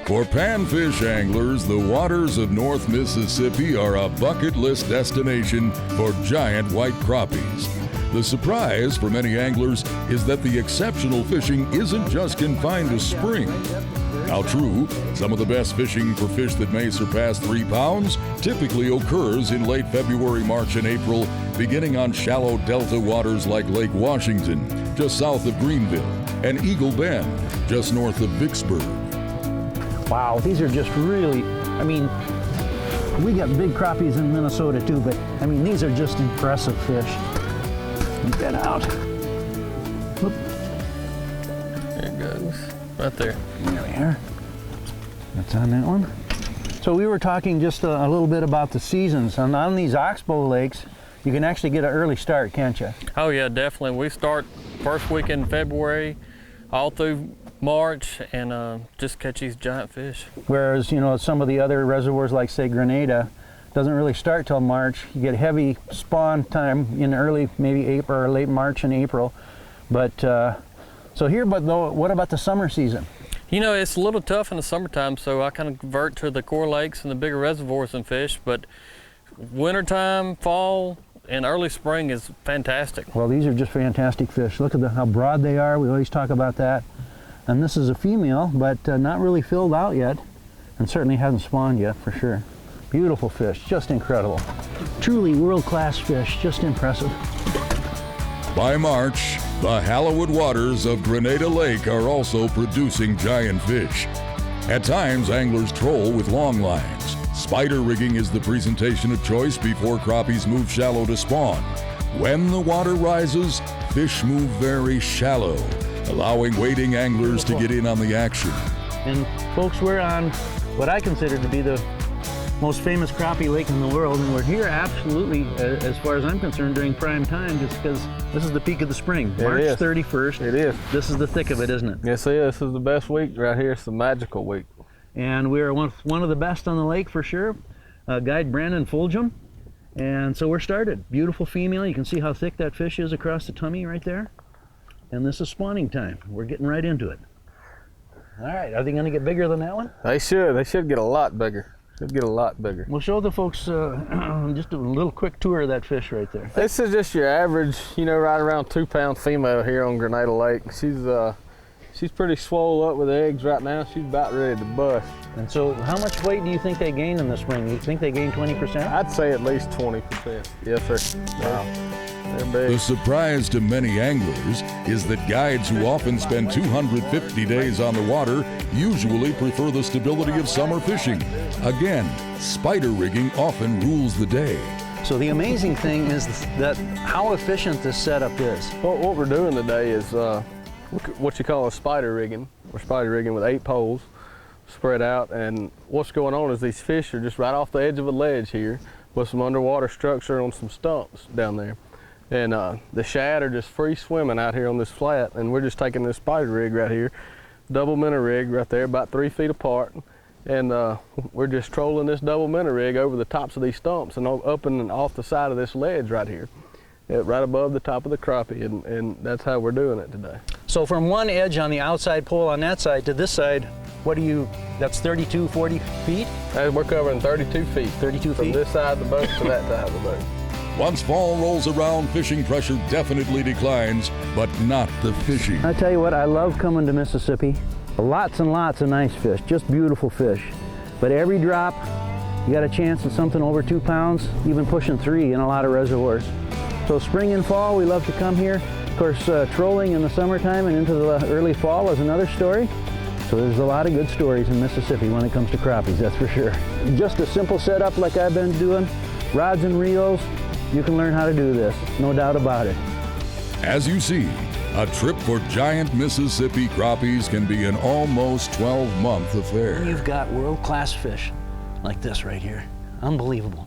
For panfish anglers, the waters of North Mississippi are a bucket list destination for giant white crappies. The surprise for many anglers is that the exceptional fishing isn't just confined to spring. How true, some of the best fishing for fish that may surpass 3 pounds typically occurs in late February, March, and April, beginning on shallow delta waters like Lake Washington, just south of Greenville, and Eagle Bend, just north of Vicksburg. Wow, these are just really, I mean, we got big crappies in Minnesota too, but I mean, these are just impressive fish. Get that out. Whoop. There it goes, right there. There we are. That's on that one. So we were talking just a little bit about the seasons. On these oxbow lakes, you can actually get an early start, can't you? Oh yeah, definitely. We start first week in February, all through March, and just catch these giant fish. Whereas, you know, some of the other reservoirs like, say, Grenada, doesn't really start till March. You get heavy spawn time in early, maybe April or late March and April. But, so here, but though, what about the summer season? You know, it's a little tough in the summertime, so I kind of convert to the core lakes and the bigger reservoirs and fish, but wintertime, fall, and early spring is fantastic. Well, these are just fantastic fish. Look at how broad they are. We always talk about that. And this is a female, but not really filled out yet, and certainly hasn't spawned yet for sure. Beautiful fish, just incredible. Truly world-class fish, just impressive. By March, the Hallowed waters of Grenada Lake are also producing giant fish. At times, anglers troll with long lines. Spider rigging is the presentation of choice before crappies move shallow to spawn. When the water rises, fish move very shallow, allowing waiting anglers to get in on the action. And folks, we're on what I consider to be the most famous crappie lake in the world, and we're here absolutely, as far as I'm concerned, during prime time, just because this is the peak of the spring. March 31st. It is. This is the thick of it, isn't it? Yes, it is. This is the best week right here. It's the magical week. And we're one of the best on the lake for sure. Guide Brandon Fulgham. And so we're started. Beautiful female. You can see how thick that fish is across the tummy right there. And this is spawning time. We're getting right into it. All right, are they going to get bigger than that one? They should. They should get a lot bigger. Should get a lot bigger. We'll show the folks just a little quick tour of that fish right there. This is just your average, you know, right around 2-pound female here on Grenada Lake. She's pretty swole up with eggs right now. She's about ready to bust. And so how much weight do you think they gain in the spring? You think they gain 20%? I'd say at least 20%. Yes, sir. Wow. They're big. The surprise to many anglers is that guides who often spend 250 days on the water usually prefer the stability of summer fishing. Again, spider rigging often rules the day. So the amazing thing is that how efficient this setup is. What we're doing today is what you call a spider rigging. We're spider rigging with 8 poles spread out, and what's going on is these fish are just right off the edge of a ledge here with some underwater structure on some stumps down there. And the shad are just free swimming out here on this flat, and we're just taking this spider rig right here, double minnow rig right there, about 3 feet apart, and we're just trolling this double minnow rig over the tops of these stumps and up and off the side of this ledge right here, right above the top of the crappie, and that's how we're doing it today. So from one edge on the outside pole on that side to this side, that's 32, 40 feet? We're covering 32 feet. 32 feet? From this side of the boat to that side of the boat. Once fall rolls around, fishing pressure definitely declines, but not the fishing. I tell you what, I love coming to Mississippi. Lots and lots of nice fish, just beautiful fish. But every drop, you got a chance at something over 2 pounds, even pushing 3 in a lot of reservoirs. So spring and fall, we love to come here. Of course, trolling in the summertime and into the early fall is another story. So there's a lot of good stories in Mississippi when it comes to crappies, that's for sure. Just a simple setup like I've been doing, rods and reels, you can learn how to do this, no doubt about it. As you see, a trip for giant Mississippi crappies can be an almost 12-month affair. You've got world-class fish like this right here. Unbelievable.